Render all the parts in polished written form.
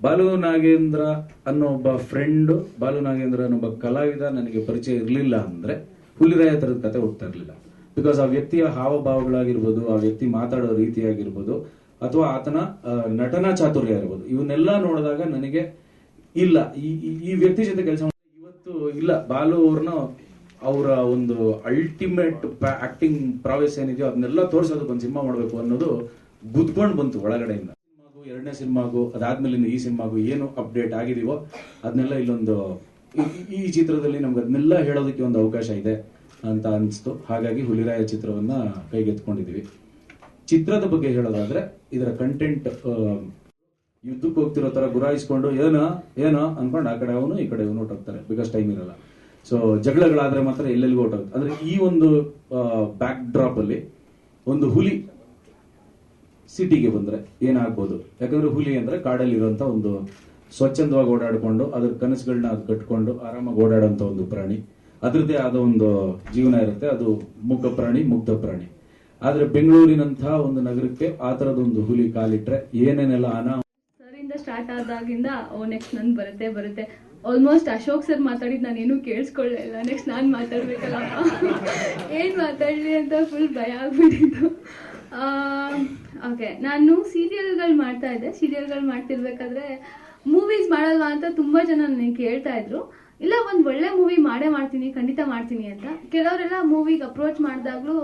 ಬಾಲು ನಾಗೇಂದ್ರ ಅನ್ನೋ ಒಬ್ಬ ಫ್ರೆಂಡ್, ಬಾಲು ನಾಗೇಂದ್ರ ಅನ್ನೋ ಒಬ್ಬ ಕಲಾವಿದ ನನಗೆ ಪರಿಚಯ ಇರಲಿಲ್ಲ ಅಂದ್ರೆ ಹುಲಿರಾಯ ತರದ ಕತೆ ಹೋಗ್ತಾ ಇರಲಿಲ್ಲ. ಬಿಕಾಸ್ ಆ ವ್ಯಕ್ತಿಯ ಹಾವಭಾವಗಳಾಗಿರ್ಬೋದು, ಆ ವ್ಯಕ್ತಿ ಮಾತಾಡೋ ರೀತಿ ಆಗಿರ್ಬೋದು, ಅಥವಾ ಆತನ ನಟನಾ ಚಾತುರ್ಯ ಇರ್ಬೋದು, ಇವನ್ನೆಲ್ಲ ನೋಡಿದಾಗ ನನಗೆ ಇಲ್ಲ ಈ ವ್ಯಕ್ತಿ ಜೊತೆ ಕೆಲಸ ಇವತ್ತು ಇಲ್ಲ, ಬಾಲು ಅವ್ರನ್ನ ಅವರ ಒಂದು ಅಲ್ಟಿಮೇಟ್ ಆಕ್ಟಿಂಗ್ ಪ್ರಾವೆಸ್ ಏನಿದೆಯೋ ಅದನ್ನೆಲ್ಲ ತೋರಿಸೋದಕ್ಕೆ ಒಂದು ಸಿನಿಮಾ ಮಾಡಬೇಕು ಅನ್ನೋದು ಗುದ್ಕೊಂಡು ಬಂತು ಒಳಗಡೆಯಿಂದ. ಎರಡನೇ ಸಿನಿಮಾಗೂ ಅದಾದ್ಮೇಲೆ ಈ ಸಿನಿಮಾಗೂ ಏನು ಅಪ್ಡೇಟ್ ಆಗಿದೀವೋ ಅದನ್ನೆಲ್ಲ ಇಲ್ಲೊಂದು ಈ ಚಿತ್ರದಲ್ಲಿ ನಮ್ಗೆ ಅದನ್ನೆಲ್ಲ ಹೇಳೋದಕ್ಕೆ ಒಂದು ಅವಕಾಶ ಇದೆ ಅಂತ ಅನಿಸ್ತು. ಹಾಗಾಗಿ ಹುಲಿರಾಯ ಚಿತ್ರವನ್ನ ಕೈಗೆತ್ಕೊಂಡಿದೀವಿ. ಚಿತ್ರದ ಬಗ್ಗೆ ಹೇಳೋದಾದ್ರೆ ಇದರ ಕಂಟೆಂಟ್ ಯುದ್ಧಕ್ಕೆ ಹೋಗ್ತಿರೋ ತರ ಗುರಾಯಿಸ್ಕೊಂಡು ಏನೋ ಅನ್ಕೊಂಡು ಆ ಕಡೆ ಅವನು ಈ ಕಡೆ ಇವನು ಹೊಟ್ಟೋಗ್ತಾರೆ, ಬಿಕಾಸ್ ಟೈಮ್ ಇರಲ್ಲ. ಸೊ ಜಗಳಗಳಾದ್ರೆ ಮಾತ್ರ ಎಲ್ಲೆಲ್ಲಿಗೂ ಹೊಟ್ಟೋಗುತ್ತೆ. ಅಂದ್ರೆ ಈ ಒಂದು ಬ್ಯಾಕ್ ಡ್ರಾಪ್ ಅಲ್ಲಿ ಒಂದು ಹುಲಿ ಸಿಟಿಗೆ ಬಂದ್ರೆ ಏನಾಗ್ಬೋದು, ಯಾಕಂದ್ರೆ ಹುಲಿ ಅಂದ್ರೆ ಕಾಡಲ್ಲಿ ಇರುವಂತ ಒಂದು ಸ್ವಚ್ಛಂದವಾಗಿ ಓಡಾಡ್ಕೊಂಡು ಅದ್ರ ಕನಸುಗಳನ್ನ ಅದು ಕಟ್ಕೊಂಡು ಆರಾಮಾಗಿ ಓಡಾಡುವಂತ ಒಂದು ಪ್ರಾಣಿ. ಅದ್ರದ್ದೇ ಆದ ಒಂದು ಜೀವನ ಇರುತ್ತೆ. ಅದು ಮುಗ್ಧ ಪ್ರಾಣಿ, ಮುಗ್ಧ ಪ್ರಾಣಿ. ಆದ್ರೆ ಬೆಂಗಳೂರಿನಂತಹ ಒಂದು ನಗರಕ್ಕೆ ಆ ತರದೊಂದು ಹುಲಿ ಕಾಲಿಟ್ರೆ ಏನೇನೆಲ್ಲ ಸರಿಂದ ಸ್ಟಾರ್ಟ್ ಆದಾಗಿಂದ ನೆಕ್ಸ್ಟ್ ನನ್ ಬರುತ್ತೆ ಆಲ್ಮೋಸ್ಟ್ ಅಶೋಕ್ ಸರ್ ಮಾತಾಡಿದ್ ನಾನು ಏನು ಕೇಳಿಸ್ಕೊಳ್ಳೇ ಇಲ್ಲ. ನೆಕ್ಸ್ಟ್ ನಾನ್ ಮಾತಾಡ್ಬೇಕಲ್ಲ, ಏನ್ ಮಾತಾಡ್ಲಿ ಅಂತ ಫುಲ್ ಭಯ ಆಗ್ಬಿಟ್ಟಿತ್ತು. ಓಕೆ, ನಾನು ಸೀರಿಯಲ್ಗಳು ಮಾಡ್ತಾ ಇದ್ದೆ. ಸೀರಿಯಲ್ಗಳು ಮಾಡ್ತಿರ್ಬೇಕಾದ್ರೆ ಮೂವೀಸ್ ಮಾಡಲ್ವಾ ಅಂತ ತುಂಬಾ ಜನ ನನಗೆ ಕೇಳ್ತಾ ಇದ್ರು. ಇಲ್ಲ, ಒಂದ್ ಒಳ್ಳೆ ಮೂವಿ ಮಾಡ್ತೀನಿ, ಖಂಡಿತ ಮಾಡ್ತೀನಿ ಅಂತ. ಕೆಲವರೆಲ್ಲ ಮೂವಿಗೆ ಅಪ್ರೋಚ್ ಮಾಡಿದಾಗ್ಲೂ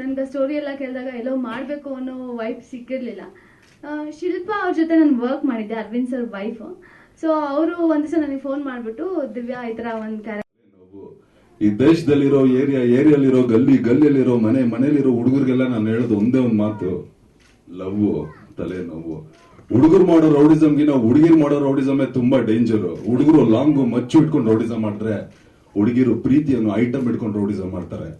ನನ್ಗೆ ಸ್ಟೋರಿ ಎಲ್ಲ ಕೇಳಿದಾಗ ಎಲ್ಲೋ ಮಾಡಬೇಕು ಅನ್ನೋ ವೈಫ್ ಸಿಕ್ಕಿರ್ಲಿಲ್ಲ. ಶಿಲ್ಪಾ ಅವ್ರ ಜೊತೆ ನಾನು ವರ್ಕ್ ಮಾಡಿದ್ದೆ, ಅರವಿಂದ್ ಸರ್ ವೈಫ್. ಸೊ ಅವರು ಒಂದ್ ದಿವಸ ನನಗೆ ಫೋನ್ ಮಾಡ್ಬಿಟ್ಟು, ದಿವ್ಯಾ ಈ ತರ ಒಂದ್ ಕ್ಯಾರೆಕ್ಟರ್, ಈ ದೇಶದಲ್ಲಿರೋ ಏರಿಯಲ್ಲಿರೋ ಗಲ್ಲಿಯಲ್ಲಿರೋ ಮನೆಯಲ್ಲಿರೋ ಹುಡುಗರಿಗೆಲ್ಲ ನಾನು ಹೇಳೋದು ಒಂದೇ ಒಂದು ಮಾತು, ಲವ್ ತಲೆ ನೋವು. ಹುಡುಗರು ಮಾಡೋ ರೌಡಿಸಮ್ಗಿನ ಹುಡುಗಿರು ಮಾಡೋ ರೌಡಿಸಮೇ ತುಂಬಾ ಡೇಂಜರ್. ಹುಡುಗರು ಲಾಂಗು ಮಚ್ಚು ಇಟ್ಕೊಂಡು ರೌಡಿಸಮ್ ಮಾಡಿದ್ರೆ, ಹುಡುಗಿರು ಪ್ರೀತಿಯನ್ನು ಐಟಮ್ ಇಟ್ಕೊಂಡು ರೌಡಿಸಮ್ ಮಾಡ್ತಾರೆ.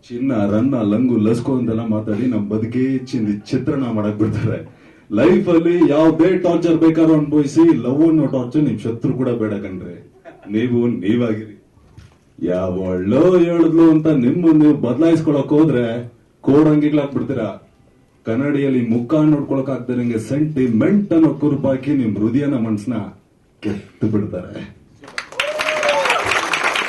ಚಿನ್ನ ರನ್ನ ಲಂಗು ಲಸ್ಕೋ ಅಂತೆಲ್ಲ ಮಾತಾಡಿ ನಮ್ ಬದುಕೇ ಚಿತ್ರಣ ಮಾಡಕ್ ಬಿಡ್ತಾರೆ. ಲೈಫ್ ಅಲ್ಲಿ ಯಾವ್ದೇ ಟಾರ್ಚರ್ ಬೇಕಾದ್ರೂ ಅನುಭವಿಸಿ, ಲವ್ ಅನ್ನೋ ಟಾರ್ಚರ್ ನಿಮ್ ಶತ್ರು ಕೂಡ ಬೇಡ ಕಣ್ರಿ. ನೀವಾಗಿರಿ. ಯಾವಳ್ಳೋ ಹೇಳಿದ್ಲು ಅಂತ ನೀವು ಬದಲಾಯಿಸ್ಕೊಳಕ್ ಹೋದ್ರೆ ಕೋಡಂಗಿಗ್ಲಾಕ್ಬಿಡ್ತೀರಾ. ಕನ್ನಡಿಯಲ್ಲಿ ಮುಖ ನೋಡ್ಕೊಳಕ್ ಆಗ್ತಾರೆ. ಸೆಂಟಿಮೆಂಟ್ ಅನ್ನೋ ಕುರುಪಾಕಿ ನಿಮ್ ಹೃದಯನ ಮನ್ಸನ್ನ ಕೆತ್ತು ಬಿಡ್ತಾರೆ.